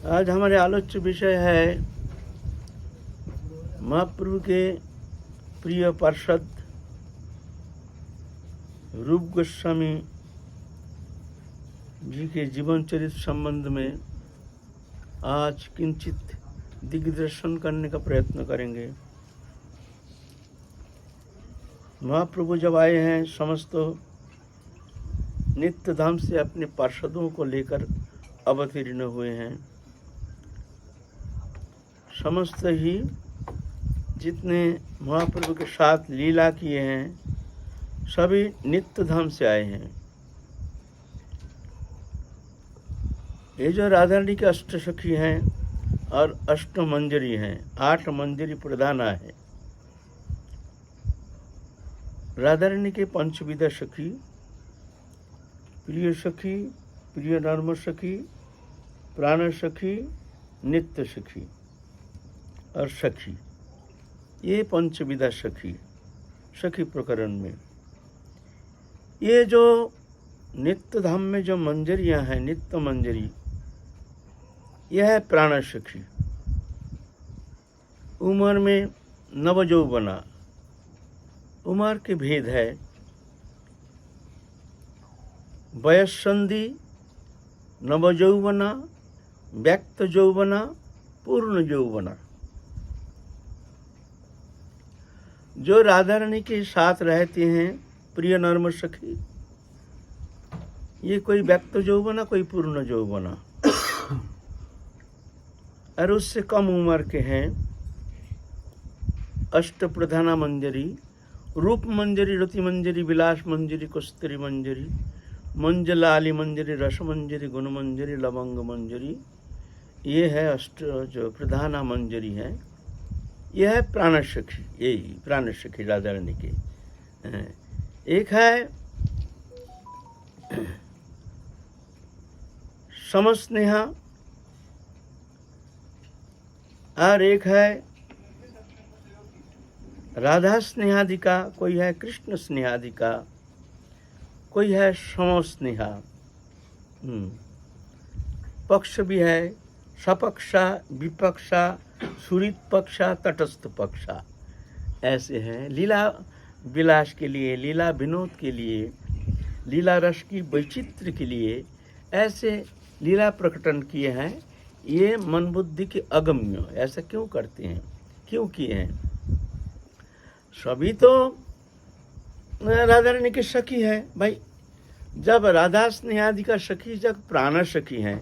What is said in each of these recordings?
आज हमारे आलोच्य विषय है महाप्रभु के प्रिय पार्षद रूप गोस्वामी जी के जीवन चरित्र संबंध में आज किंचित दिग्दर्शन करने का प्रयत्न करेंगे। महाप्रभु जब आए हैं समस्त नित्य धाम से अपने पार्षदों को लेकर अवतीर्ण हुए हैं। समस्त ही जितने महाप्रभु के साथ लीला किए हैं सभी नित्य धाम से आए हैं। ये जो राधा रानी के अष्ट सखी हैं और अष्ट मंजरी हैं, 8 मंजरी प्रधाना है। राधा रानी के पंचविधा सखी, प्रिय सखी, प्रिय नर्म सखी, प्राण सखी, नित्य सखी और सखी, ये पंचविधा सखी सखी प्रकरण में। ये जो नित्य धाम में जो मंजरियां हैं, नित्य मंजरी, यह है प्राण सखी। उम्र में नवजौवना, उम्र के भेद है। वयस्संधि, नवजौवना, व्यक्त जौवना, पूर्ण जौवना। जो राधा रानी के साथ रहते हैं प्रिय नर्म सखी, ये कोई व्यक्त जौवना, कोई पूर्ण जौवना, और उससे कम उम्र के हैं अष्ट प्रधाना मंजरी, रूप मंजरी, रति मंजरी, विलास मंजरी, कस्तूरी मंजरी, मंजलाली मंजरी, रस मंजरी, गुण मंजरी, लवंग मंजरी। ये है अष्ट जो प्रधाना मंजरी है। यह है प्राण सखी, यही प्राण सखी राधा रानी के। एक है समस्नेहा और एक है राधा स्नेहादिका, कोई है कृष्ण स्नेहादिका, कोई है समस्नेहा। पक्ष भी है, सपक्षा, विपक्षा, सुरित पक्षा, तटस्थ पक्षा, ऐसे हैं। लीला विलास के लिए, लीला विनोद के लिए, लीला रस की वैचित्र्य के लिए ऐसे लीला प्रकटन किए हैं। ये मन बुद्धि के अगम्य ऐसा क्यों करते हैं, क्यों किए हैं? सभी तो राधा रानी की सखी है भाई। जब राधा स्नेहादिका सखी जब प्राण सखी हैं,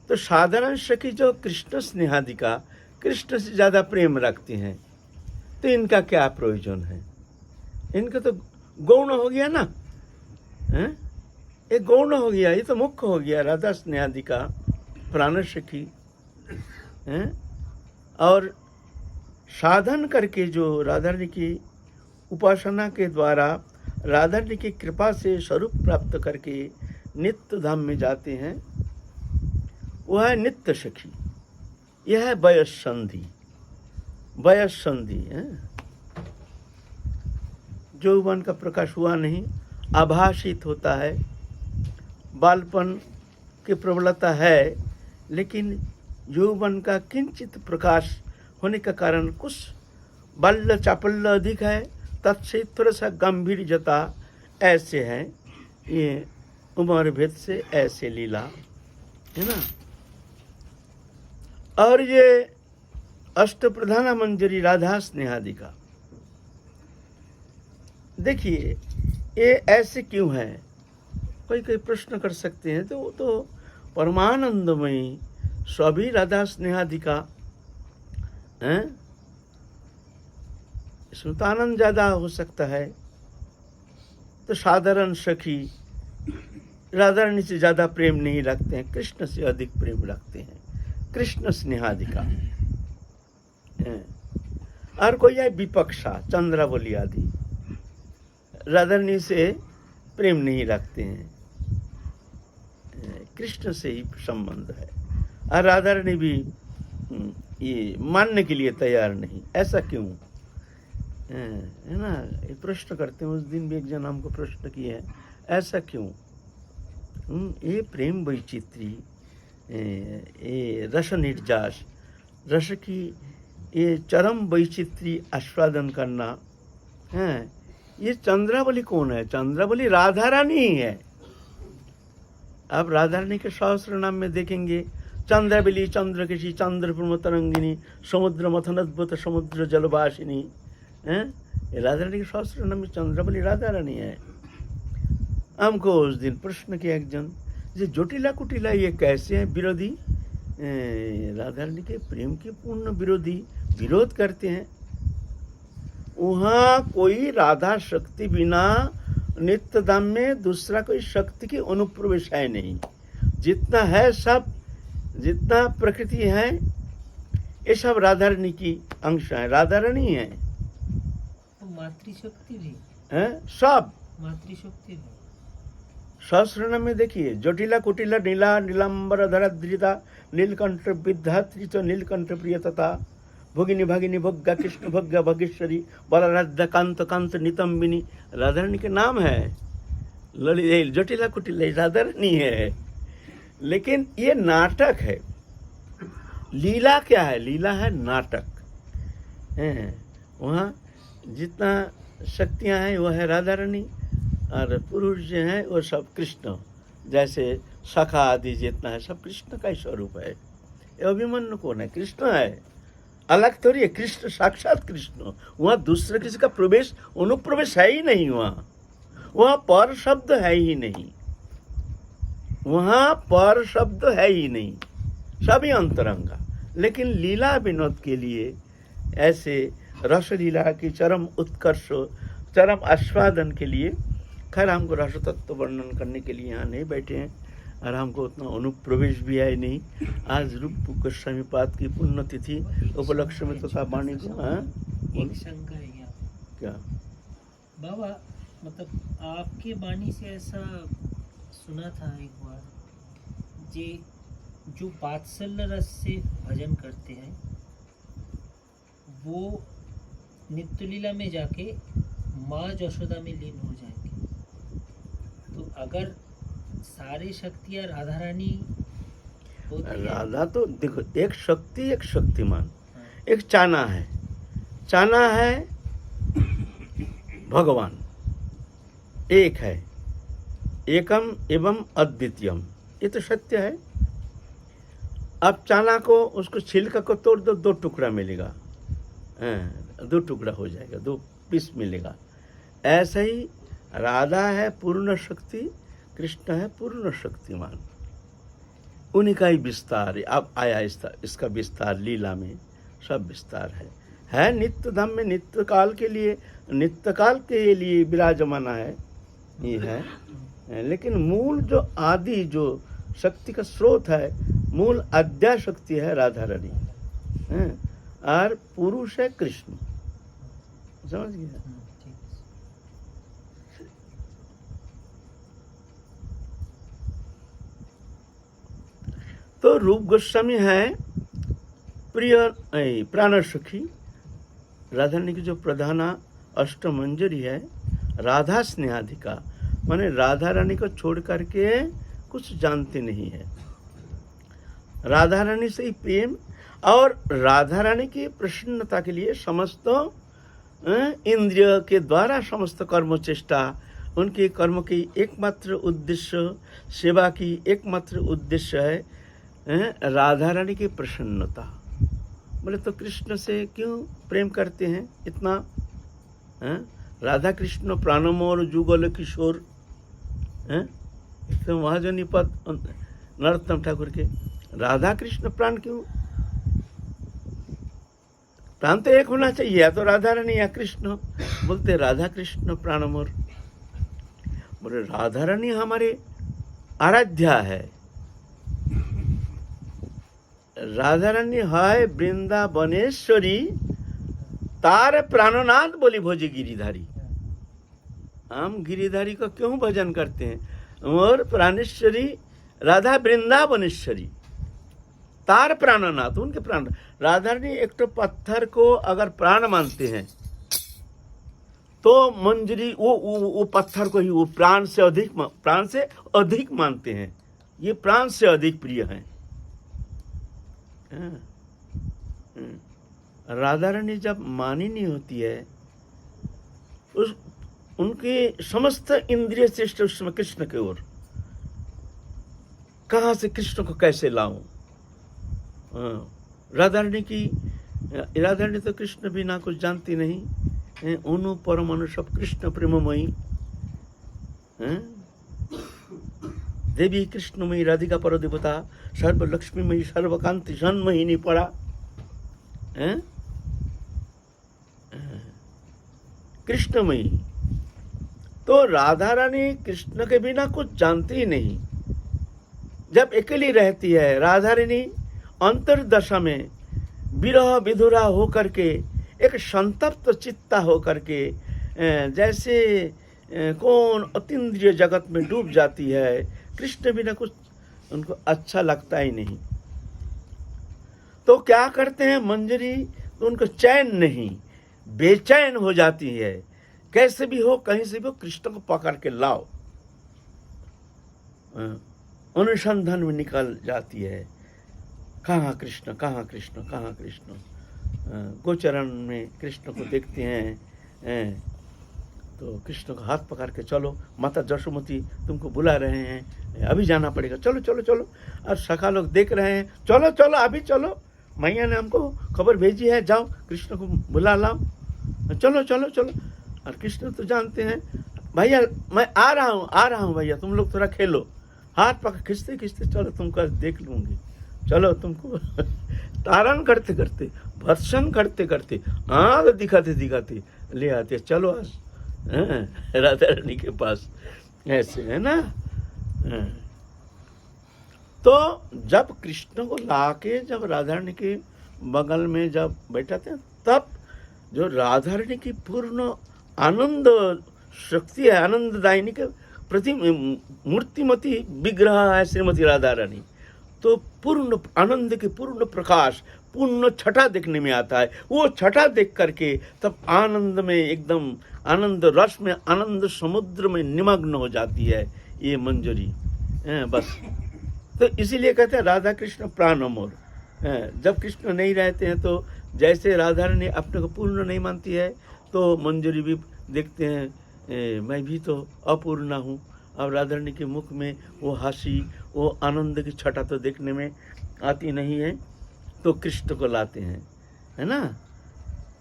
तो साधारण सखी जो कृष्ण स्नेहादिका, कृष्ण से ज़्यादा प्रेम रखते हैं, तो इनका क्या प्रयोजन है? इनका तो गौण हो गया ना, ये गौण हो गया, ये तो मुख्य हो गया। राधा स्नेहादिका प्राण सखी और साधन करके जो राधा रानी की उपासना के द्वारा राधा रानी की कृपा से स्वरूप प्राप्त करके नित्य धाम में जाते हैं, वह है नित्य सखी। यह है वयस्संधि। वयस्संधि यौवन का प्रकाश हुआ नहीं, आभासित होता है। बालपन की प्रबलता है, लेकिन यौवन का किंचित प्रकाश होने का कारण कुछ बाल्य चापल्य अधिक है, तत्से थोड़ा सा गंभीरता ऐसे है। ये उम्र भेद से ऐसे लीला है ना। और ये अष्ट प्रधाना मंजरी राधा स्नेहादिका, देखिए ये ऐसे क्यों है? कोई कोई प्रश्न कर सकते हैं। तो वो तो परमानंदमयी सभी राधा स्नेहादिका हैं, इसमें तो आनंद ज़्यादा हो सकता है। तो साधारण सखी राधा रानी से ज़्यादा प्रेम नहीं रखते हैं, कृष्ण से अधिक प्रेम रखते हैं, कृष्ण स्नेहादिका। और कोई है विपक्षा, चंद्रावली आदि, राधा रानी से प्रेम नहीं रखते हैं, कृष्ण से ही संबंध है। और राधा रानी भी ये मानने के लिए तैयार नहीं। ऐसा क्यों है ना? ये प्रश्न करते हैं। उस दिन भी एक जन हमको प्रश्न किए हैं, ऐसा क्यों? ये प्रेम वैचित्री ये रस निर्जास, रस की ये चरम वैचित्री आस्वादन करना है। ये चंद्रावली कौन है? चंद्रावली राधा रानी ही है। आप राधा रानी के सहस्र नाम में देखेंगे, चंद्रावली, चंद्रकेशी, चंद्रपूर्व तरंगिनी, समुद्र मथनद्भुत समुद्र जलवासिनी, हैं? ये राधा रानी के सहस्र नाम में चंद्रावली राधा रानी है। हमको उस दिन प्रश्न किया एक जन, ये जटिला कुटिला ये कैसे हैं विरोधी? राधा रानी के प्रेम के पूर्ण विरोधी, विरोध करते हैं। वहाँ कोई राधा शक्ति बिना नित्य धाम में दूसरा कोई शक्ति की अनुप्रवेश है नहीं। जितना है सब, जितना प्रकृति है, ये सब राधा रानी की अंश है, राधा रानी है। तो मातृशक्ति भी है सब, मातृशक्ति भी। सहस्रनाम में देखिए, जटिला कुटिला नीला नीलांबर धराधृता नीलकंठ विद्यात्रित नीलकंठ प्रिय तथा भोगिनी भागिनी भोग्गा कृष्ण भोग्गा भगेश्वरी बलराधा कांत कांत नितंबिनी, राधा रानी के नाम है। ललित जटिला कुटिला राधा रानी है। लेकिन ये नाटक है। लीला क्या है? लीला है नाटक है। वहाँ जितना शक्तियाँ हैं वह है राधा रानी, और पुरुष जो हैं वो सब कृष्ण, जैसे सखा आदि जितना है सब कृष्ण का ही स्वरूप है। ये अभिमन्यु कौन है? कृष्ण है, अलग थोड़ी है। कृष्ण साक्षात कृष्ण। वहाँ दूसरे किसी का प्रवेश अनुप्रवेश है ही नहीं। वहाँ पर शब्द है ही नहीं, वहाँ पर शब्द है ही नहीं, सभी अंतरंगा। लेकिन लीला विनोद के लिए ऐसे रस लीला की चरम उत्कर्ष, चरम आस्वादन के लिए, खैर हमको रस तत्व वर्णन करने के लिए यहाँ नहीं बैठे हैं, और हमको उतना अनुप्रवेश भी है नहीं। आज रूप गोस्वामी पाद की पुण्यतिथि उपलक्ष्य में तो सब वाणी को एक शंका है यहाँ क्या बाबा, मतलब आपके वाणी से ऐसा सुना था एक बार, जे जो वात्सल्य रस से भजन करते हैं वो नित्य लीला में जाके माँ यशोदा में लीन हो जाएंगे। तो अगर सारी शक्तियाँ राधा रानी होती है, राधा तो देखो, एक शक्ति एक शक्तिमान, एक चाना है। चाना है भगवान, एक है, एकम एवं अद्वितीयम, ये तो सत्य है। अब चाना को, उसको छिलका को तोड़ दो, दो टुकड़ा मिलेगा, दो टुकड़ा हो जाएगा, दो पीस मिलेगा। ऐसे ही राधा है पूर्ण शक्ति, कृष्ण है पूर्ण शक्तिमान। उन्हीं का ही विस्तार अब आया, इसका विस्तार लीला में सब विस्तार है नित्य धाम में, नित्य काल के लिए, नित्य काल के लिए विराजमान है ये है। लेकिन मूल जो आदि जो शक्ति का स्रोत है, मूल अद्या शक्ति है राधा रानी, और पुरुष है कृष्ण। समझ गया? तो रूप गोस्वामी है प्रिय प्राण सखी, राधा रानी की जो प्रधाना अष्टमंजरी है, राधा स्नेहाधिका, माने राधा रानी को छोड़ करके कुछ जानते नहीं है। राधा रानी से ही प्रेम, और राधा रानी की प्रसन्नता के लिए समस्त इंद्रिय के द्वारा समस्त कर्म चेष्टा, उनके कर्म की एकमात्र उद्देश्य, सेवा की एकमात्र उद्देश्य है राधा रानी की प्रसन्नता। बोले तो कृष्ण से क्यों प्रेम करते हैं इतना? राधा कृष्ण प्राणमोर जुगल किशोर, तो महाजनी पद नरोत्तम ठाकुर के, राधा कृष्ण प्राण क्यों? प्राण तो एक होना चाहिए, या तो राधा रानी या कृष्ण। बोलते राधा कृष्ण प्राणमोर। बोले राधा रानी हमारे आराध्या है। राधा रानी है वृंदावनेश्वरी, तार प्राणनाथ बोली भोजी गिरिधारी। हम गिरिधारी को क्यों भजन करते हैं? और प्राणेश्वरी राधा वृंदावनेश्वरी, तार प्राणनाथ, उनके प्राण। राधा रानी एक तो पत्थर को अगर प्राण मानते हैं तो मंजरी वो पत्थर को ही वो प्राण से अधिक मानते हैं। ये प्राण से अधिक प्रिय हैं। हाँ, राधा रानी जब मानी नहीं होती है, उस उनके समस्त इंद्रिय श्रेष्ठ उस समय कृष्ण की ओर, कहाँ से कृष्ण को कैसे लाऊं। राधा रानी तो कृष्ण बिना कुछ जानती नहीं। उनु परमाणु सब कृष्ण प्रेममयी, देवी कृष्णमयी राधिका पर देवता, सर्व लक्ष्मीमयी सर्वकांति जन्मयिनी पड़ा। कृष्णमयी तो राधा रानी कृष्ण के बिना कुछ जानती ही नहीं। जब अकेली रहती है राधा रानी अंतर्दशा में विरह विधुरा होकर के, एक संतप्त चित्ता होकर के, जैसे कौन अतीन्द्रिय जगत में डूब जाती है। कृष्ण बिना कुछ उनको अच्छा लगता ही नहीं। तो क्या करते हैं मंजरी, तो उनको चैन नहीं, बेचैन हो जाती है। कैसे भी हो, कहीं से भी हो, कृष्ण को पकड़ के लाओ। अनुसंधान में निकल जाती है, कहाँ कृष्ण, कहाँ कृष्ण, कहाँ कृष्ण। गोचरण में कृष्ण को देखते हैं, तो कृष्ण का हाथ पकड़ के चलो, माता जसोमती तुमको बुला रहे हैं, अभी जाना पड़ेगा, चलो चलो चलो। और सखा लोग देख रहे हैं, चलो चलो अभी चलो, मैया ने हमको खबर भेजी है, जाओ कृष्ण को बुला लाओ, चलो चलो चलो। और कृष्ण तो जानते हैं, भैया मैं आ रहा हूँ भैया, तुम लोग थोड़ा खेलो। हाथ पकड़ खींचते खींचते, चलो तुमको देख लूंगी, चलो तुमको तारण करते करते, भर्सन करते करते, आग दिखाते दिखाते ले आते, चलो आज राधा रानी के पास। ऐसे है ना। तो जब कृष्ण को लाके जब राधा रानी के बगल में जब बैठाते हैं, तब जो राधा रानी की पूर्ण आनंद शक्ति है, आनंददायिनी के प्रति मूर्तिमती विग्रह है श्रीमती राधा रानी। तो पूर्ण आनंद के पूर्ण प्रकाश, पूर्ण छटा देखने में आता है। वो छटा देख करके तब आनंद में, एकदम आनंद रस में, आनंद समुद्र में निमग्न हो जाती है ये मंजरी। बस तो इसीलिए कहते हैं राधा कृष्ण प्राण अमोर। जब कृष्ण नहीं रहते हैं तो जैसे राधा रानी अपने को पूर्ण नहीं मानती है, तो मंजरी भी देखते हैं मैं भी तो अपूर्णा हूँ। अब राधा रानी के मुख में वो हंसी, वो आनंद की छटा तो देखने में आती नहीं है, तो कृष्ण को लाते हैं, है ना।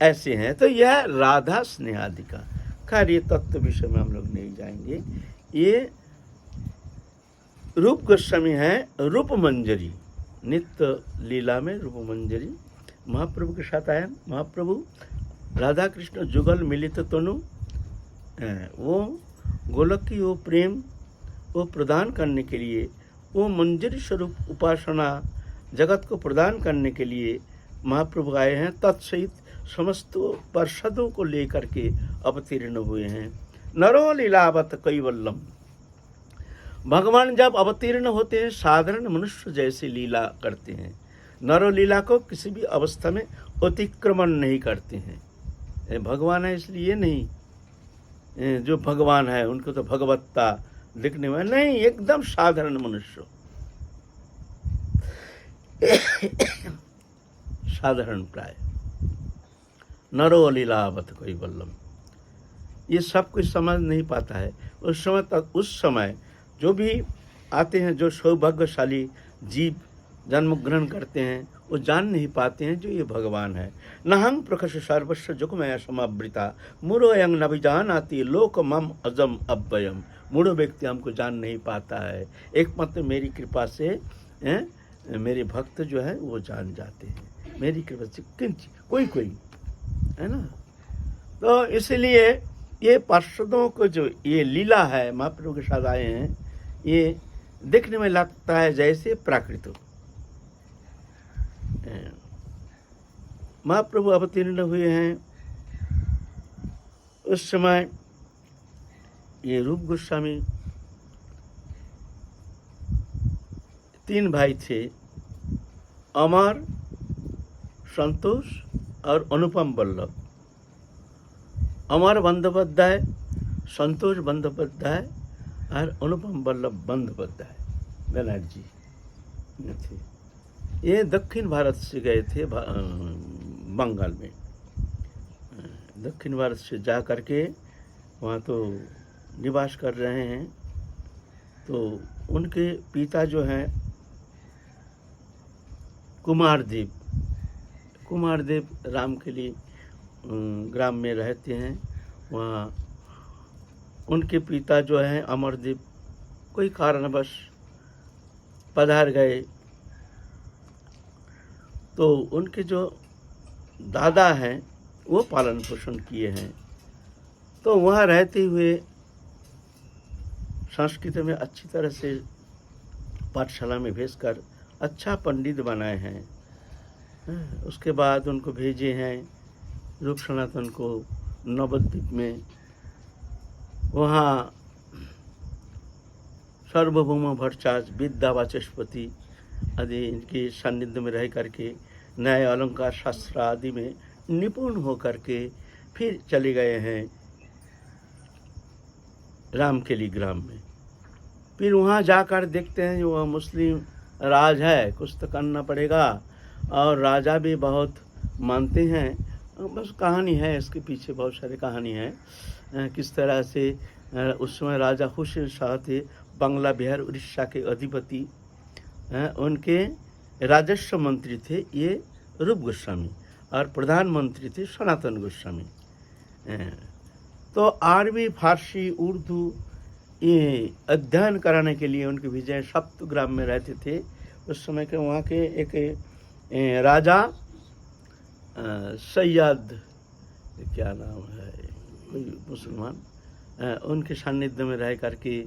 ऐसे हैं। तो यह राधा स्नेहादिका। खैर ये तत्व विषय में हम लोग नहीं जाएंगे। ये रूप गोस्वामी है रूप मंजरी, नित्य लीला में रूप मंजरी महाप्रभु के साथ आया। महाप्रभु राधा कृष्ण जुगल मिलित तनु, वो गोलक की वो प्रेम वो प्रदान करने के लिए, वो मंजरी स्वरूप उपासना जगत को प्रदान करने के लिए महाप्रभु आए हैं। तत्सहित समस्त पार्षदों को लेकर के अवतीर्ण हुए हैं। नरो लीलावत कैवल्लम। भगवान जब अवतीर्ण होते हैं साधारण मनुष्य जैसे लीला करते हैं। नरो लीला को किसी भी अवस्था में अतिक्रमण नहीं करते हैं। भगवान है इसलिए नहीं, जो भगवान है उनको तो भगवत्ता दिखने में नहीं, एकदम साधारण मनुष्य, साधारण प्राय। नरो लीलावत कैवल्लम, ये सब कुछ समझ नहीं पाता है। उस समय तक, उस समय जो भी आते हैं, जो सौभाग्यशाली जीव जन्म ग्रहण करते हैं, वो जान नहीं पाते हैं जो ये भगवान है। नहं प्रकश सर्वस्व जुगमय समावृता मूढ़ो यंग नभिजानाति लोक मम अजम अव्ययम। मूढ़ो व्यक्ति हमको जान नहीं पाता है, एकमात्र मेरी कृपा से मेरे भक्त जो है वो जान जाते हैं, मेरी कृपा से किंचित कोई कोई, है ना। तो इसलिए ये पार्षदों को जो ये लीला है महाप्रभु के साथ आए हैं, ये देखने में लगता है जैसे प्राकृतिक। महाप्रभु अवतीर्ण हुए हैं उस समय ये रूप गोस्वामी 3 भाई थे, अमर, संतोष और अनुपम वल्लभ। अमर बंदोपाध्याय, संतोष बंदोपाध्याय और अनुपम वल्लभ बंदोपाध्याय बनर्जी थे। ये दक्षिण भारत से गए थे बंगाल में। दक्षिण भारत से जा करके वहाँ तो निवास कर रहे हैं। तो उनके पिता जो हैं कुमारदेव राम के लिए ग्राम में रहते हैं। वहाँ उनके पिता जो हैं अमरदेव कोई कारणवश पधार गए। तो उनके जो दादा हैं वो पालन पोषण किए हैं। तो वहाँ रहते हुए संस्कृत में अच्छी तरह से पाठशाला में भेजकर अच्छा पंडित बनाए हैं। उसके बाद उनको भेजे हैं रूप सनातन को नवद्वीप में। वहाँ सार्वभौम भट्टाचार्य, विद्या वाचस्पति आदि इनके सानिध्य में रह करके न्याय अलंकार शास्त्र आदि में निपुण होकर के फिर चले गए हैं रामकेली ग्राम में। फिर वहाँ जाकर देखते हैं जो वह मुस्लिम राज है, कुछ तो करना पड़ेगा, और राजा भी बहुत मानते हैं। बस कहानी है, इसके पीछे बहुत सारी कहानी है। किस तरह से उस समय राजा हुसैन शाह थे, बांग्ला बिहार उड़ीसा के अधिपति। उनके राजस्व मंत्री थे ये रूप गोस्वामी और प्रधानमंत्री थे सनातन गोस्वामी। तो अरबी, फारसी, उर्दू ये अध्ययन कराने के लिए उनके विजय सप्तग्राम में रहते थे। उस समय के वहाँ के एक राजा सैयद, क्या नाम है, कोई मुसलमान, उनके सानिध्य में रह करके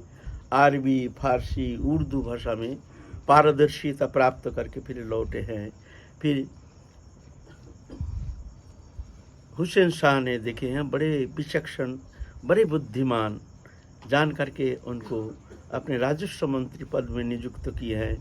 अरबी, फारसी, उर्दू भाषा में पारदर्शिता प्राप्त करके फिर लौटे हैं। फिर हुसैन शाह ने देखे हैं बड़े विचक्षण, बड़े बुद्धिमान, जान करके उनको अपने राजस्व मंत्री पद में नियुक्त किए हैं।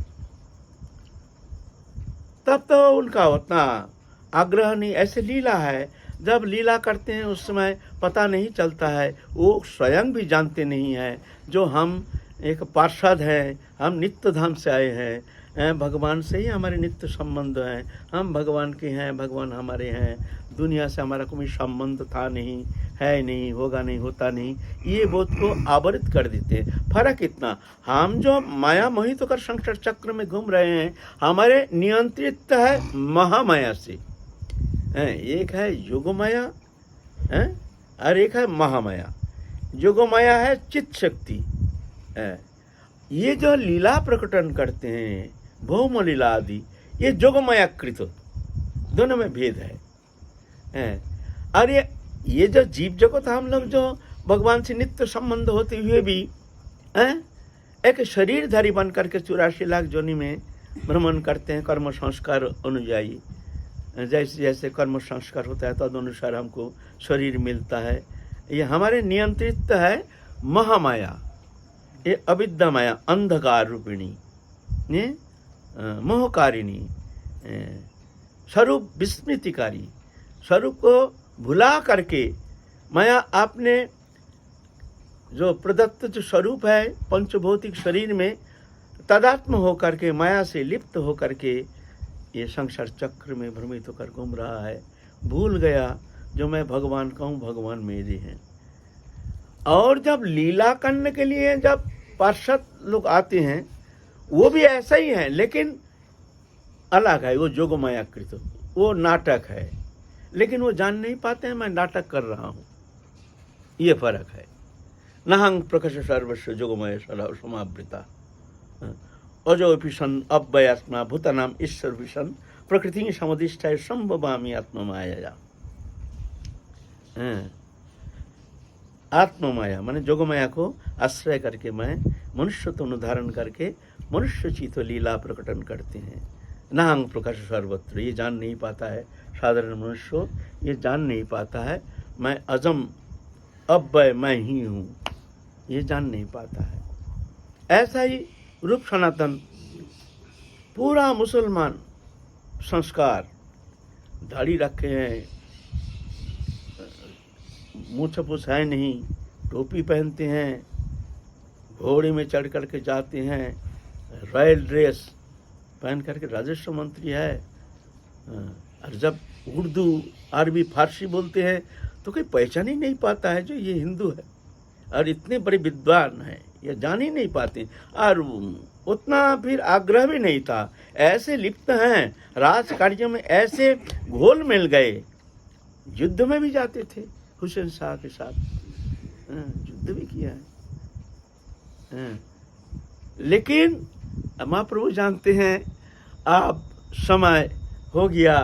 तब तो उनका उतना आग्रह नहीं, ऐसे लीला है, जब लीला करते हैं उस समय पता नहीं चलता है, वो स्वयं भी जानते नहीं है। जो हम एक पार्षद हैं, हम नित्य धाम से आए हैं, भगवान से ही हमारे नित्य संबंध हैं, हम भगवान के हैं, भगवान हमारे हैं, दुनिया से हमारा कोई संबंध था नहीं, है नहीं, होगा नहीं, होता नहीं, ये बोध को आवरित कर देते हैं। फर्क इतना, हम जो माया मोहित होकर संसार चक्र में घूम रहे हैं, हमारे नियंत्रित है महामाया से। एक है योग माया और एक है महामाया। योग माया है चित्त शक्ति। ये जो लीला प्रकटन करते हैं, भौम लीला आदि, ये जोगमाया कृत, दोनों में भेद है। और ये जो जीव जगत, हम लोग जो भगवान से नित्य संबंध होते हुए भी एक शरीरधारी बन करके 84 लाख जोनि में भ्रमण करते हैं कर्म संस्कार अनुयायी। जैसे जैसे कर्म संस्कार होता है तद अनुसार हमको शरीर मिलता है। ये हमारे नियंत्रित है महामाया, ये अविद्या माया, अंधकार रूपिणी, मोहकारिणी, स्वरूप विस्मृतिकारी, स्वरूप को भुला करके माया आपने जो प्रदत्त जो स्वरूप है पंचभौतिक शरीर में तदात्म होकर के, माया से लिप्त होकर के ये संसार चक्र में भ्रमित होकर घूम रहा है। भूल गया जो मैं भगवान का हूँ, भगवान मेरे हैं। और जब लीला करने के लिए जब पार्षद लोग आते हैं, वो भी ऐसा ही है, लेकिन अलग है। वो जोगमायाकृत, वो नाटक है, लेकिन वो जान नहीं पाते हैं मैं नाटक कर रहा हूँ। ये फर्क है। नहं प्रकाश सर्वस्व जोगमय समावृता अजोपि सन अव्ययात्मा भूतानाम ईश्वर विशन प्रकृति समुदिष्टाय संभवामि आत्ममाया। आत्ममाया माने जोगमाया को आश्रय करके मैं मनुष्य तो अनुधारण करके मनुष्य चित लीला प्रकटन करते हैं। नहं प्रकाश सर्वत्र, ये जान नहीं पाता है साधारण मनुष्य, ये जान नहीं पाता है मैं अजम अव्यय मैं ही हूँ, ये जान नहीं पाता है। ऐसा ही रूप सनातन पूरा मुसलमान संस्कार, दाढ़ी रखे हैं, मूछ पूछ है नहीं, टोपी पहनते हैं, घोड़े में चढ़ कर के जाते हैं, रॉयल ड्रेस पहन करके राजस्व मंत्री है। और जब उर्दू अरबी फारसी बोलते हैं तो कोई पहचान ही नहीं पाता है जो ये हिंदू है, और इतने बड़े विद्वान हैं, ये जान ही नहीं पाते। और उतना फिर आग्रह भी नहीं था, ऐसे लिप्त हैं राज कार्यों में, ऐसे घोल मिल गए। युद्ध में भी जाते थे हुसैन शाह के साथ, युद्ध भी किया है। लेकिन महाप्रभु जानते हैं अब समय हो गया,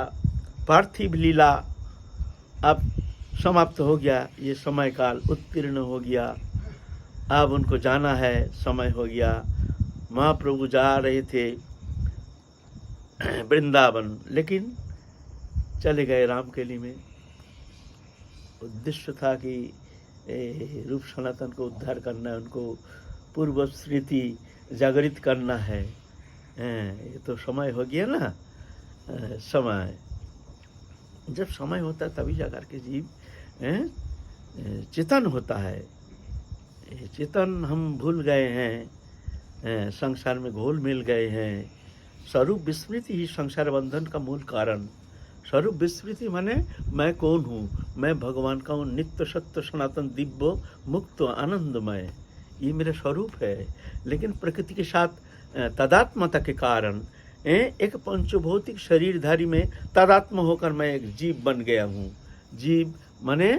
पार्थिव लीला अब समाप्त हो गया, ये समय काल उत्तीर्ण हो गया, अब उनको जाना है, समय हो गया। महाप्रभु जा रहे थे वृंदावन, लेकिन चले गए रामकेली में। उद्देश्य था कि रूप सनातन को उद्धार करना है, उनको पूर्व स्मृति जागृत करना है। ये तो समय हो गया ना, समय जब समय होता है तभी जाकर के जीव चेतन होता है। चेतन हम भूल गए हैं, संसार में घोल मिल गए हैं। स्वरूप विस्मृति ही संसार बंधन का मूल कारण। स्वरूप विस्मृति माने मैं कौन हूँ, मैं भगवान का हूँ, नित्य सत्य सनातन दिव्य मुक्त आनंदमय, ये मेरा स्वरूप है। लेकिन प्रकृति के साथ तदात्मता के कारण एक पंचभौतिक शरीरधारी में तदात्म होकर मैं एक जीव बन गया हूँ। जीव माने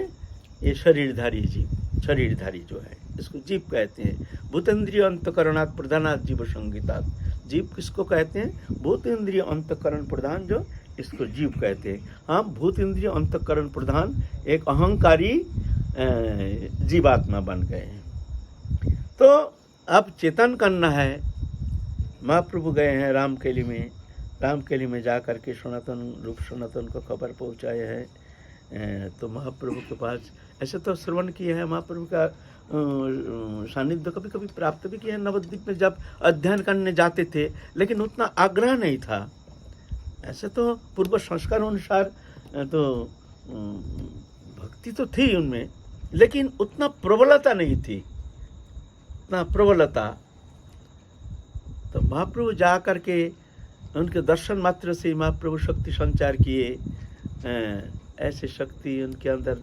ये शरीरधारी जीव, शरीरधारी जो है इसको जीव कहते हैं। भूतेन्द्रिय अंतकरणात् प्रधानात् जीव संगीतात्। जीव किसको कहते हैं? भूतेन्द्रिय अंतकरण प्रधान, जो इसको जीव कहते हैं। हाँ, भूत इंद्रिय अंतकरण प्रधान एक अहंकारी जीवात्मा बन गए हैं। तो अब चेतन करना है। महाप्रभु गए हैं रामकेली में, रामकेली में जा कर के सनातन रूप सनातन को खबर पहुँचाए हैं। तो महाप्रभु के पास ऐसे तो श्रवण किए हैं, महाप्रभु का सानिध्य कभी कभी प्राप्त भी किया है नवद्वीप में जब अध्ययन करने जाते थे, लेकिन उतना आग्रह नहीं था। ऐसे तो पूर्व संस्कार अनुसार तो भक्ति तो थी उनमें, लेकिन उतना प्रबलता नहीं थी, उतना प्रबलता। तो महाप्रभु जा कर के उनके दर्शन मात्र से महाप्रभु शक्ति संचार किए। ऐसे शक्ति उनके अंदर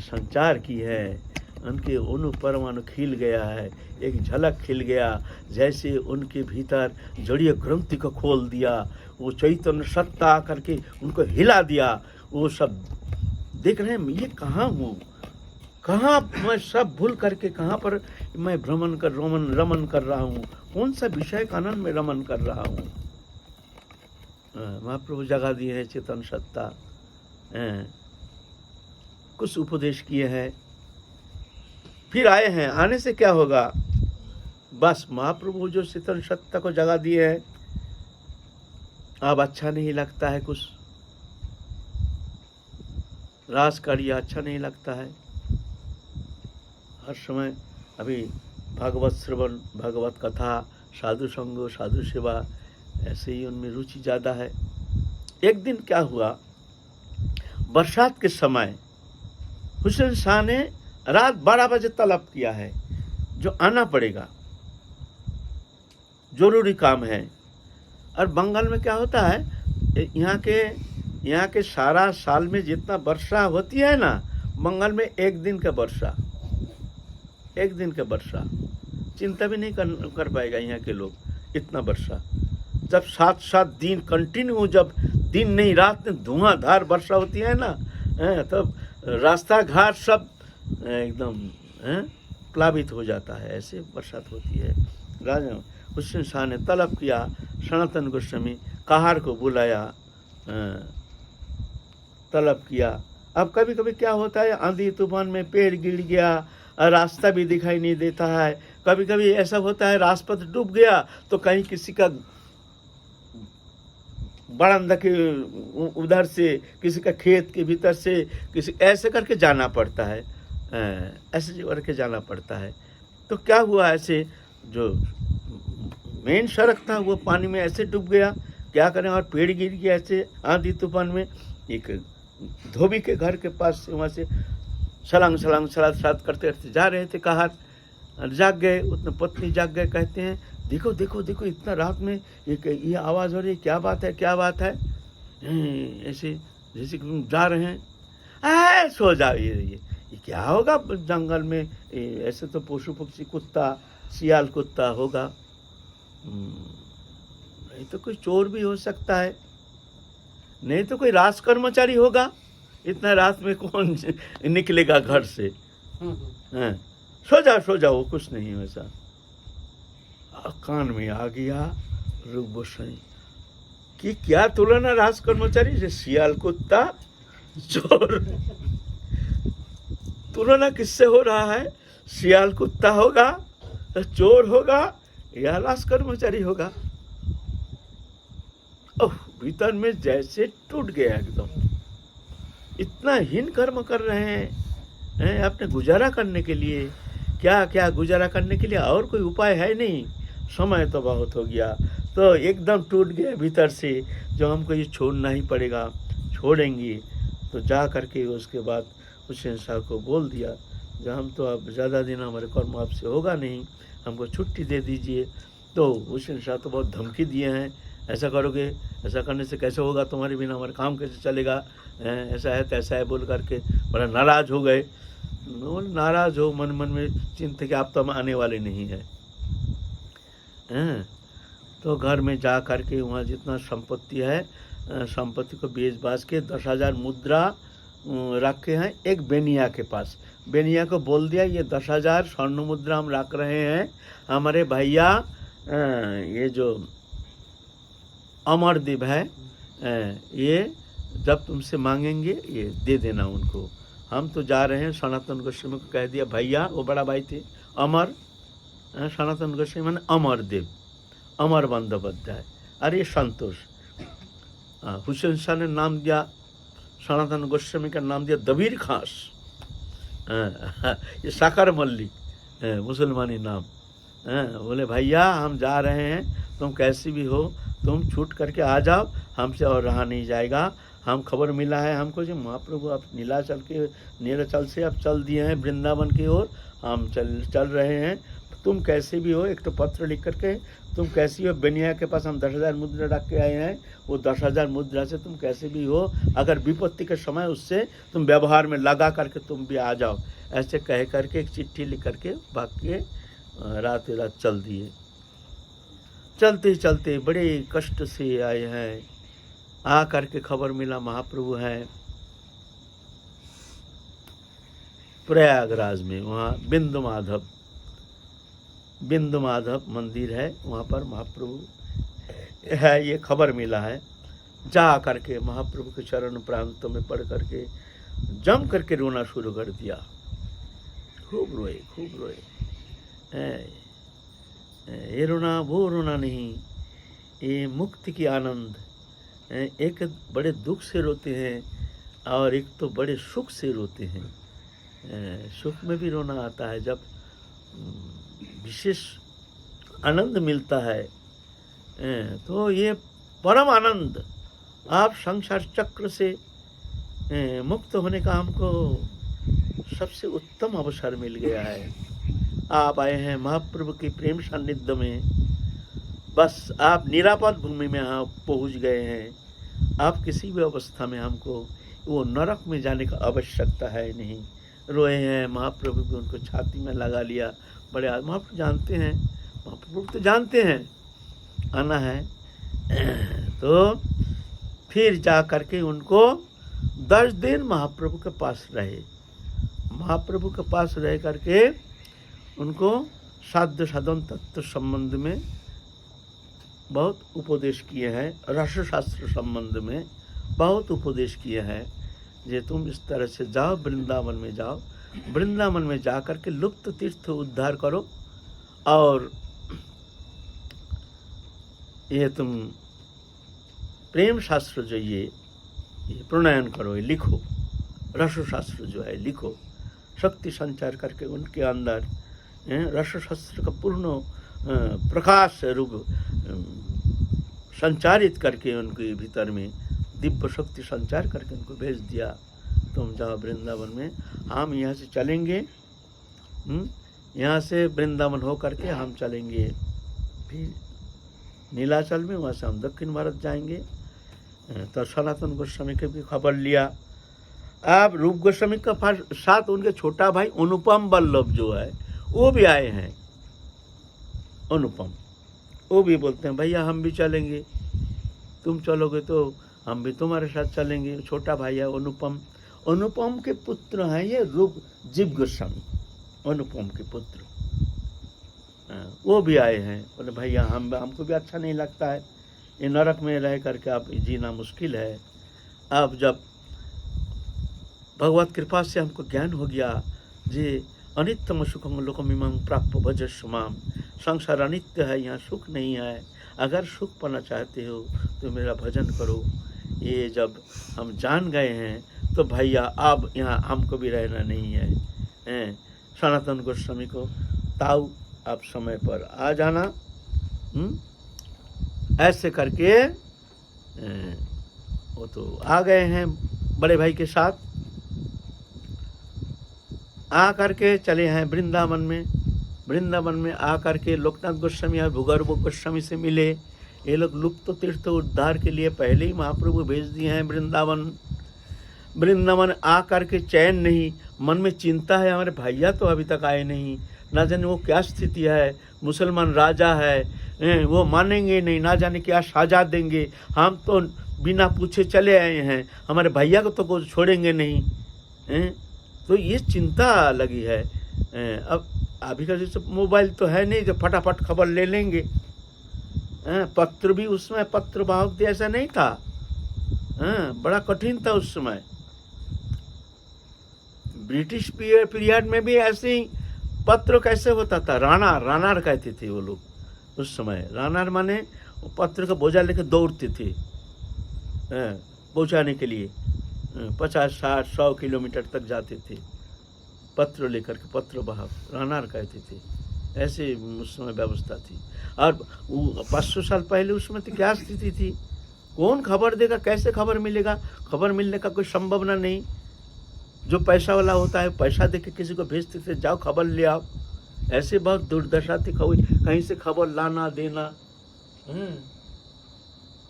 संचार की है, उनके अणु परमाणु खिल गया है, एक झलक खिल गया, जैसे उनके भीतर जड़ीय ग्रंथि को खोल दिया। वो चैतन्य सत्ता आकर के उनको हिला दिया। वो सब देख रहे हैं, ये कहाँ हूँ, कहाँ मैं सब भूल करके कहाँ पर मैं रमन कर रहा हूँ, कौन सा विषय का आनंद में रमन कर रहा हूँ। महाप्रभु जगा दिए हैं चेतन सत्ता, कुछ उपदेश किए हैं, फिर आए हैं। आने से क्या होगा? बस महाप्रभु जो चेतन सत्ता को जगा दिए हैं, अब अच्छा नहीं लगता है, कुछ रास कार्य अच्छा नहीं लगता है। हर समय अभी भागवत श्रवण, भागवत कथा, साधु संग, साधु सेवा, ऐसे ही उनमें रुचि ज़्यादा है। एक दिन क्या हुआ, बरसात के समय हुसैन शाह ने रात 12 बजे तलब किया है जो आना पड़ेगा, जरूरी काम है। और बंगाल में क्या होता है, यहाँ के सारा साल में जितना वर्षा होती है ना, बंगाल में एक दिन का वर्षा, एक दिन का वर्षा चिंता भी नहीं कर पाएगा यहाँ के लोग, इतना वर्षा। जब 7 दिन कंटिन्यू, जब दिन नहीं रात में धुआंधार वर्षा होती है ना, तब रास्ता घाट सब एकदम प्लावित हो जाता है, ऐसे बरसात होती है। राजा हुसैन शाह ने तलब किया, सनातन गोस्वामी कहार को बुलाया, तलब किया। अब कभी कभी क्या होता है, आंधी तूफान में पेड़ गिर गया, रास्ता भी दिखाई नहीं देता है। कभी कभी ऐसा होता है राजपथ डूब गया तो कहीं किसी का बरामदा के उधर से, किसी का खेत के भीतर से, किसी ऐसे करके जाना पड़ता है, ऐसे करके जाना पड़ता है। तो क्या हुआ, ऐसे जो मेन सड़क था वो पानी में ऐसे डूब गया, क्या करें, और पेड़ गिर गया ऐसे आंधी तूफान में। एक धोबी के घर के पास से, वहाँ से छलांग करते करते जा रहे थे कहार, जाग गए, उतने पत्नी जाग गए, कहते हैं देखो देखो देखो इतना रात में ये आवाज़ हो रही है, क्या बात है क्या बात है? ऐसे जैसे कि तुम जा रहे हैं। सो जाओ, ये क्या होगा जंगल में? ऐसे तो पशु पक्षी, कुत्ता, सियाल कुत्ता होगा, नहीं तो कोई चोर भी हो सकता है, नहीं तो कोई राज कर्मचारी होगा। इतना रात में कौन निकलेगा घर से? हैं? सो जाओ, वो कुछ नहीं वैसा। कान में आ गया रूप गोस्वामी कि क्या तुलना राज कर्मचारी से, सियाल कुत्ता चोर। तुलना किससे हो रहा है? सियाल कुत्ता होगा, चोर होगा, या राज कर्मचारी होगा? ओह, भीतर में जैसे टूट गया एकदम। इतना हीन कर्म कर रहे हैं अपने गुजारा करने के लिए। क्या क्या गुजारा करने के लिए, और कोई उपाय है नहीं। समय तो बहुत हो गया, तो एकदम टूट गया भीतर से, जो हमको ये छोड़ना ही पड़ेगा, छोड़ेंगे। तो जा करके उसके बाद हुसैन साहब को बोल दिया, जो हम तो अब ज़्यादा दिन हमारे कर्म आपसे होगा नहीं, हमको छुट्टी दे दीजिए। तो हुसैन साहब तो बहुत धमकी दिए हैं, ऐसा करोगे, ऐसा करने से कैसे होगा, तुम्हारे बिना हमारा काम कैसे चलेगा, ऐसा है तैसा है बोल करके बड़ा नाराज़ हो गए। नाराज़ हो, मन मन में चिंता कि आप तो हम आने वाले नहीं हैं। तो घर में जा करके वहाँ जितना संपत्ति है, संपत्ति को बेच बाच के 10,000 मुद्रा रखे हैं एक बेनिया के पास। बेनिया को बोल दिया, ये 10,000 स्वर्ण मुद्रा हम रख रहे हैं, हमारे भैया ये जो अमरदेव है, ये जब तुमसे मांगेंगे ये दे देना उनको। हम तो जा रहे हैं। सनातन गोस्वामी को कह दिया, भैया, वो बड़ा भाई थे अमर, सनातन गोस्वामी माने अमरदेव, अमर बंदोपाध्याय, और ये संतोष। हुसैन शाह ने नाम दिया, सनातन गोस्वामी का नाम दिया दबीर खास, ये साकर मल्लिक मुसलमानी नाम। बोले भैया हम जा रहे हैं, तुम कैसी भी हो तुम छूट करके आ जाओ, हमसे और रहा नहीं जाएगा। हम खबर मिला है हमको जो महाप्रभु आप नीलाचल से आप चल दिए हैं वृंदावन की ओर, हम चल रहे हैं। तुम कैसे भी हो, एक तो पत्र लिख करके, तुम कैसी हो, बेनिया के पास हम 10,000 मुद्रा रख के आए हैं, वो 10,000 मुद्रा से तुम कैसे भी हो, अगर विपत्ति के समय उससे तुम व्यवहार में लगा करके तुम भी आ जाओ। ऐसे कह करके एक चिट्ठी लिख करके भाग के रात चल दिए। चलते चलते बड़े कष्ट से आए हैं, आ करके खबर मिला महाप्रभु हैं प्रयागराज में, वहाँ बिंदु माधव मंदिर है, वहाँ पर महाप्रभु है, ये खबर मिला है। जा करके महाप्रभु के चरण प्रांतों में पढ़ करके जम करके रोना शुरू कर दिया। खूब रोए। ये रोना वो रोना नहीं, ये मुक्ति की आनंद। एक बड़े दुख से रोते हैं और एक तो बड़े सुख से रोते हैं। सुख में भी रोना आता है जब विशेष आनंद मिलता है, तो ये परम आनंद। आप संसार चक्र से मुक्त होने का हमको सबसे उत्तम अवसर मिल गया है। आप आए हैं महाप्रभु के प्रेम सान्निध्य में, बस आप निरापद भूमि में आप पहुंच गए हैं। आप किसी भी अवस्था में हमको वो नरक में जाने का आवश्यकता है नहीं। रोए हैं महाप्रभु भी, उनको छाती में लगा लिया। बड़े महाप्रभु जानते हैं, महाप्रभु तो जानते हैं आना है। तो फिर जा करके उनको 10 दिन महाप्रभु के पास रहे। महाप्रभु के पास रह करके उनको साध्य साधन तत्व संबंध में बहुत उपदेश किए हैं, रस शास्त्र संबंध में बहुत उपदेश किए हैं। जे तुम इस तरह से जाओ, वृंदावन में जाओ, वृंदावन में जा कर के लुप्त तीर्थ उद्धार करो, और ये तुम प्रेम शास्त्र जो ये प्रणयन करो, ये लिखो, रस शास्त्र जो है लिखो, शक्ति संचार करके उनके अंदर रस शास्त्र का पूर्ण प्रकाश रूप संचारित करके उनके भीतर में दिव्य शक्ति संचार करके उनको भेज दिया। तुम जाओ वृंदावन में, हम यहाँ से चलेंगे, यहाँ से वृंदावन हो करके हम चलेंगे फिर नीलाचल में, वहाँ से हम दक्षिण भारत जाएंगे। तो सनातन गोस्वामी के भी खबर लिया। अब रूप गोस्वामी का साथ उनके छोटा भाई अनुपम वल्लभ जो है वो भी आए हैं। अनुपम वो भी बोलते हैं भैया हम भी चलेंगे, तुम चलोगे तो हम भी तुम्हारे साथ चलेंगे। छोटा भाई है अनुपम। अनुपम के पुत्र हैं ये रूप जीव गोस्वामी, अनुपम के पुत्र। वो भी आए हैं, बोले भैया हमको भी अच्छा नहीं लगता है, ये नरक में रह करके आप जीना मुश्किल है। अब जब भगवत कृपा से हमको ज्ञान हो गया जे अनित्यम सुखम लोकमिमं प्राप्य भजस्व माम, संसार अनित्य है, यहाँ सुख नहीं है, अगर सुख पाना चाहते हो तो मेरा भजन करो। ये जब हम जान गए हैं तो भैया अब यहाँ हमको भी रहना नहीं है। सनातन गोस्वामी को ताऊ आप समय पर आ जाना। ऐसे करके वो तो आ गए हैं बड़े भाई के साथ। आ करके चले हैं वृंदावन में। वृंदावन में आ करके लोकनाथ गोस्वामी और भूगर्भ गोस्वामी से मिले। ये लोग लुप्त तीर्थ उद्धार के लिए पहले ही महाप्रभु भेज दिए हैं वृंदावन। वृंदावन आ करके चैन नहीं, मन में चिंता है, हमारे भैया तो अभी तक आए नहीं, ना जाने वो क्या स्थिति है, मुसलमान राजा है, वो मानेंगे नहीं, ना जाने क्या सजा देंगे, हम तो बिना पूछे चले आए हैं, हमारे भैया को तो कुछ छोड़ेंगे नहीं। तो ये चिंता लगी है। अब अभी का जैसे मोबाइल तो है नहीं जो फटाफट खबर ले लेंगे। पत्र भी उसमें पत्र वाहक ऐसा नहीं था, बड़ा कठिन था उस समय। ब्रिटिश पीरियड में भी ऐसे ही पत्र कैसे होता था, रानार कहते थे वो लोग उस समय। रानार माने पत्र का बोझा लेकर दौड़ते थे पहुँचाने के लिए, 50, 60, 100 किलोमीटर तक जाते थे पत्र लेकर के, पत्र वाहक रानार कहते थे। ऐसे उस समय व्यवस्था थी। और 500 साल पहले उसमें तो क्या स्थिति थी, कौन खबर देगा, कैसे खबर मिलेगा, खबर मिलने का कोई संभावना नहीं। जो पैसा वाला होता है पैसा दे के किसी को भेजते थे, जाओ खबर ले आओ। ऐसे बहुत दुर्दशा थी, कहीं से खबर लाना देना।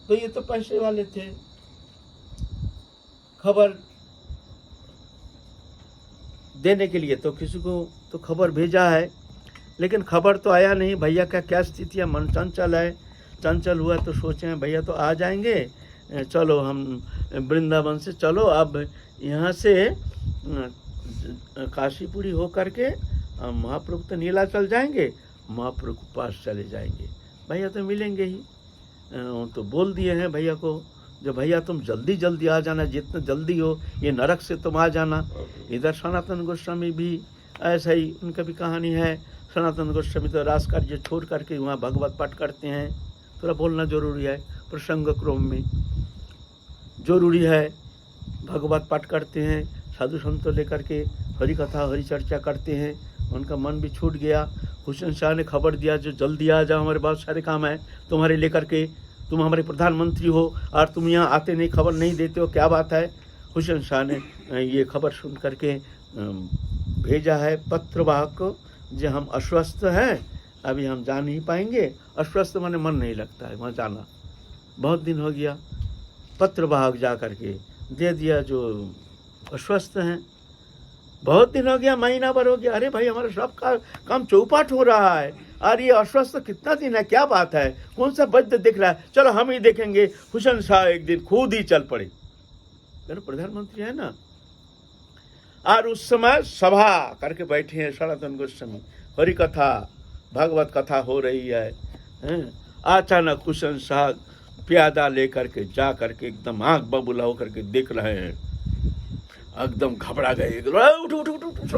तो ये तो पैसे वाले थे, खबर देने के लिए तो किसी को तो खबर भेजा है, लेकिन खबर तो आया नहीं। भैया का क्या स्थिति है, मन चंचल है। चंचल हुआ तो सोचे हैं भैया तो आ जाएंगे, चलो हम वृंदावन से चलो अब यहाँ से काशीपुरी हो करके महाप्रभु तो नीलाचल जाएंगे, महाप्रभु के पास चले जाएंगे, भैया तो मिलेंगे ही। तो बोल दिए हैं भैया को, जो भैया तुम जल्दी जल्दी आ जाना, जितना जल्दी हो, ये नरक से तुम आ जाना। इधर सनातन गोस्वामी भी ऐसा ही, उनका भी कहानी है। सनातन गोस्वामी तो रास कार्य छोड़ करके वहाँ भगवत पाठ करते हैं। थोड़ा बोलना जरूरी है, प्रसंग क्रम में जरूरी है। भगवत पाठ करते हैं, साधु संतों लेकर के हरि कथा हरि चर्चा करते हैं। उनका मन भी छूट गया। हुसैन शाह ने खबर दिया जो जल्दी आ जाओ, हमारे बहुत सारे काम है तुम्हारे लेकर के, तुम हमारे प्रधानमंत्री हो और तुम यहाँ आते नहीं, खबर नहीं देते हो, क्या बात है। हुसैन शाह ने ये खबर सुन करके भेजा है पत्रवाहक को, जो हम अस्वस्थ हैं, अभी हम जा नहीं पाएंगे। अस्वस्थ माने मन नहीं लगता है वहाँ जाना, बहुत दिन हो गया। पत्रवाहक जा करके दे दिया जो अस्वस्थ हैं, बहुत दिन हो गया, महीना भर हो गया। अरे भाई हमारा सब का काम चौपाट हो रहा है, अरे ये अस्वस्थ कितना दिन है, क्या बात है, कौन सा वैद्य दिख रहा है, चलो हम ही देखेंगे। हुसैन शाह एक दिन खुद ही चल पड़े, मेरे प्रधानमंत्री है ना। और उस समय सभा करके बैठे हैं सनातन गोस्वामी, हरि कथा भागवत कथा हो रही है। अचानक हुसैन शाह प्यादा लेकर के जा करके एकदम आंख बबूला होकर के देख रहे हैं, एकदम घबरा गए। उठ उठ उठ उठ,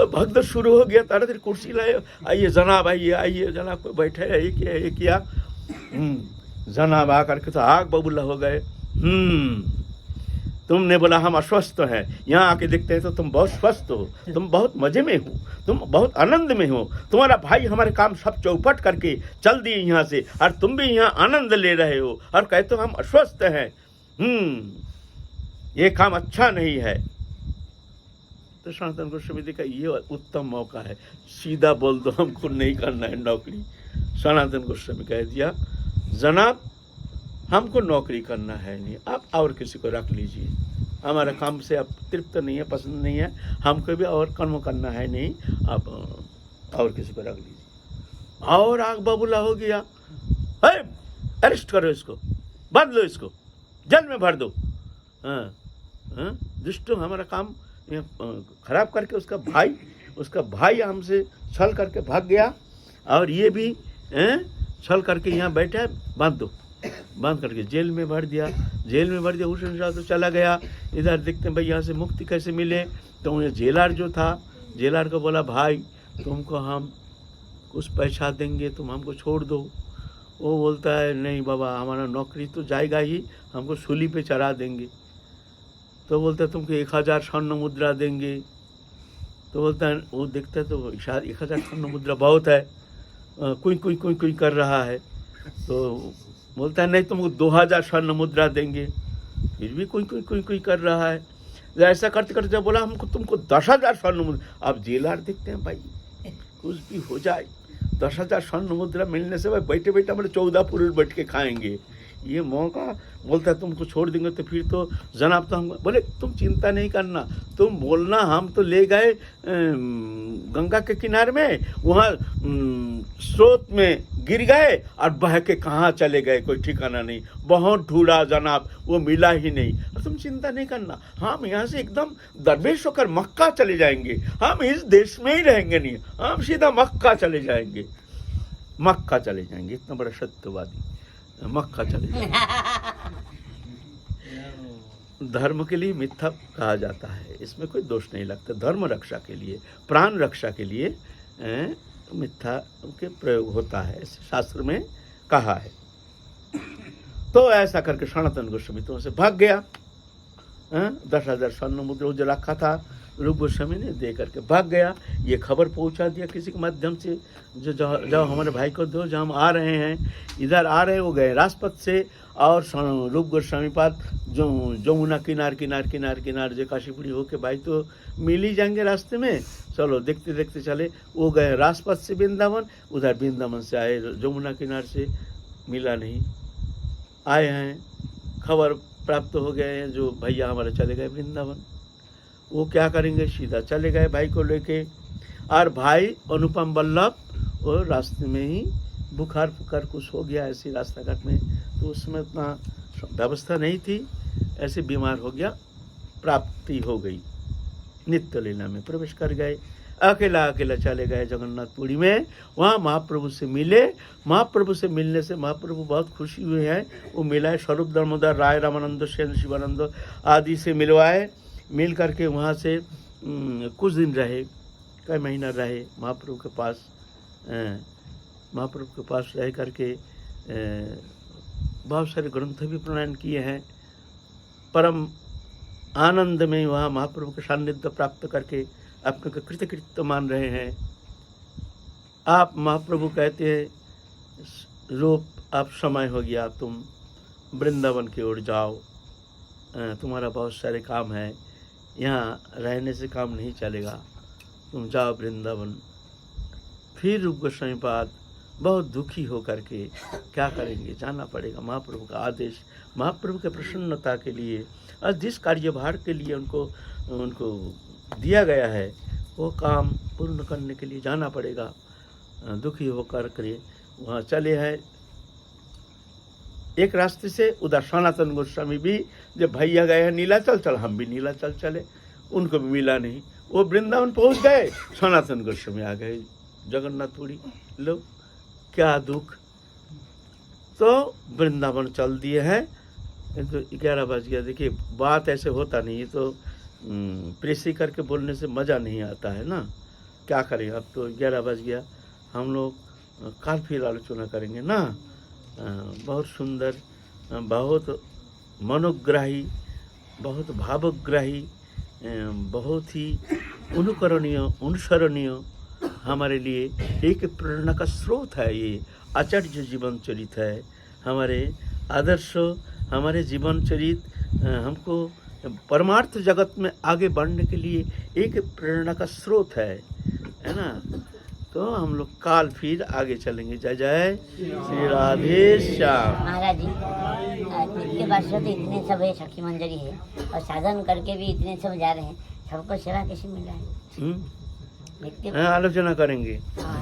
भगदड़ शुरू हो गया। तारा देर कुर्सी लाए, आइए जनाब, आइए आइए जनाब, कोई बैठे है, ये किया। जनाब आकर के तो आग बबूला हो गए। तुमने बोला हम अस्वस्थ हैं, यहाँ आके देखते हैं तो तुम बहुत स्वस्थ हो, तुम बहुत मजे में हो, तुम बहुत आनंद में हो। तुम्हारा भाई हमारे काम सब चौपट करके चल दिए यहाँ से, और तुम भी यहाँ आनंद ले रहे हो और कहते हो हम अस्वस्थ हैं। ये काम अच्छा नहीं है। तो सनातन गोस्वामी देखा ये उत्तम मौका है, सीधा बोल दो हमको नहीं करना है नौकरी। सनातन गोस्वामी कह दिया जनाब हमको नौकरी करना है नहीं, आप और किसी को रख लीजिए, हमारा काम से अब तृप्त नहीं है, पसंद नहीं है, हमको भी और कर्म करना है नहीं, आप और किसी को रख लीजिए। और आग बबूला हो गया, अरेस्ट करो इसको, बांध लो इसको, जेल में भर दो। दुष्टों हमारा काम खराब करके उसका भाई हमसे छल करके भाग गया, और ये भी छल करके यहाँ बैठा है, बांध करके जेल में भर दिया। हुसैन शाह तो चला गया, इधर देखते हैं भाई यहाँ से मुक्ति कैसे मिले। तो उन्हें जेलर जो था, जेलर को बोला भाई तुमको हम कुछ पैसा देंगे, तुम हमको छोड़ दो। वो बोलता है नहीं बाबा हमारा नौकरी तो जाएगा ही, हमको सूली पे चढ़ा देंगे। तो बोलता है तुमको 1000 स्वर्ण मुद्रा देंगे। तो बोलता है, वो देखता है तो 1000 स्वर्ण मुद्रा बहुत है, कोई कर रहा है। तो बोलता है नहीं तुमको 2000 स्वर्ण मुद्रा देंगे, फिर भी कोई कर रहा है। ऐसा करते करते बोला हमको तुमको 10,000 स्वर्ण मुद्रा। अब जेलर देखते हैं भाई कुछ भी हो जाए, 10,000 स्वर्ण मुद्रा मिलने से भाई बैठे बैठे हमारे 14 पुरुष बैठ के खाएंगे, ये मौका। बोलता है तुमको छोड़ देंगे तो फिर तो जनाब तो हम बोले तुम चिंता नहीं करना, तुम बोलना हम तो ले गए गंगा के किनारे में, वहाँ स्रोत में गिर गए और बह के कहाँ चले गए कोई ठिकाना नहीं, बहुत ढूंढा जनाब वो मिला ही नहीं। और तुम चिंता नहीं करना, हम यहाँ से एकदम दरवेश होकर मक्का चले जाएंगे, हम इस देश में ही रहेंगे नहीं, हम सीधा मक्का चले जाएंगे। इतना बड़ा सत्यवादी मक्का चले जाएंगे। धर्म के लिए मिथ्या कहा जाता है, इसमें कोई दोष नहीं लगता। धर्म रक्षा के लिए, प्राण रक्षा के लिए मिथ्या के प्रयोग होता है, शास्त्र में कहा है। तो ऐसा करके सनातन गोस्वामी तो से भाग गया। 10,000 स्वर्ण मुद्रा जो रखा था रूप गोस्वामी ने दे करके भाग गया। ये खबर पहुंचा दिया किसी के माध्यम से, जो हमारे भाई को दो, जो हम आ रहे हैं, इधर आ रहे हो गए राजपथ से। और रूप गोस्वामी पाद जो जमुना किनार जो काशीपुरी होके भाई तो मिल ही जाएंगे रास्ते में, चलो देखते देखते चले। वो गए राजपथ से वृंदावन, उधर वृंदावन से आए जमुना किनार से, मिला नहीं। आए हैं, खबर प्राप्त हो गए हैं जो भैया हमारे चले गए वृंदावन। वो क्या करेंगे, सीधा चले गए भाई को लेके। और भाई अनुपम वल्लभ वो रास्ते में ही बुखार कुछ हो गया ऐसी रास्ता घाट में, तो उसमें उतना व्यवस्था नहीं थी, ऐसे बीमार हो गया, प्राप्ति हो गई, नित्य लीला में प्रवेश कर गए। अकेला चले गए जगन्नाथपुरी में, वहाँ महाप्रभु से मिले। महाप्रभु से मिलने से महाप्रभु बहुत खुशी हुए हैं। वो मिलाए स्वरूप दामोदर राय, रामानंद, सेन, शिवानंद आदि से मिलवाए। मिल करके वहाँ से कुछ दिन रहे, कई महीना रहे महाप्रभु के पास। महाप्रभु के पास रह करके बहुत सारे ग्रंथ भी प्रणायन किए हैं। परम आनंद में वहाँ महाप्रभु के सान्निध्य प्राप्त करके अपने को कृतकृत्य मान रहे हैं। आप महाप्रभु कहते हैं रूप अब समय हो गया, तुम वृंदावन की ओर जाओ, तुम्हारा बहुत सारे काम है, यहाँ रहने से काम नहीं चलेगा, तुम जाओ वृंदावन। फिर रूप गोस्वामी पाद बहुत दुखी हो करके क्या करेंगे, जाना पड़ेगा। महाप्रभु का आदेश, महाप्रभु के प्रसन्नता के लिए और जिस कार्यभार के लिए उनको दिया गया है वो काम पूर्ण करने के लिए जाना पड़ेगा। दुखी होकर के वहाँ चले हैं। एक रास्ते से उधर सनातन गोस्वामी भी जब भैया गए हैं नीलाचल, चल हम भी नीलाचल चले, उनको भी मिला नहीं। वो वृंदावन पहुँच गए, सनातन गोस्वामी आ गए जगन्नाथपुरी। लो क्या दुख। तो वृंदावन चल दिए हैं। तो 11 बज गया। देखिए बात ऐसे होता नहीं है, तो प्रेसी करके बोलने से मज़ा नहीं आता है ना, क्या करें। अब तो 11 बज गया, हम लोग कल फिर आलोचना करेंगे ना। बहुत सुंदर, बहुत मनोग्राही, बहुत भावग्राही, बहुत ही अनुसरणीय हमारे लिए एक प्रेरणा का स्रोत है। ये आचार्य जीवन चरित है, हमारे आदर्श, हमारे जीवन चरित हमको परमार्थ जगत में आगे बढ़ने के लिए एक प्रेरणा का स्रोत है ना। तो हम लोग काल फिर आगे चलेंगे। जय जय श्री राधे श्याम। महाराज जी नित्य वर्षों तो इतने सब है, सखी मंजरी है, और साधन करके भी इतने सब जा रहे हैं, सबको सेवा कैसे मिल रहा है? नित्य आलोचना करेंगे। हाँ।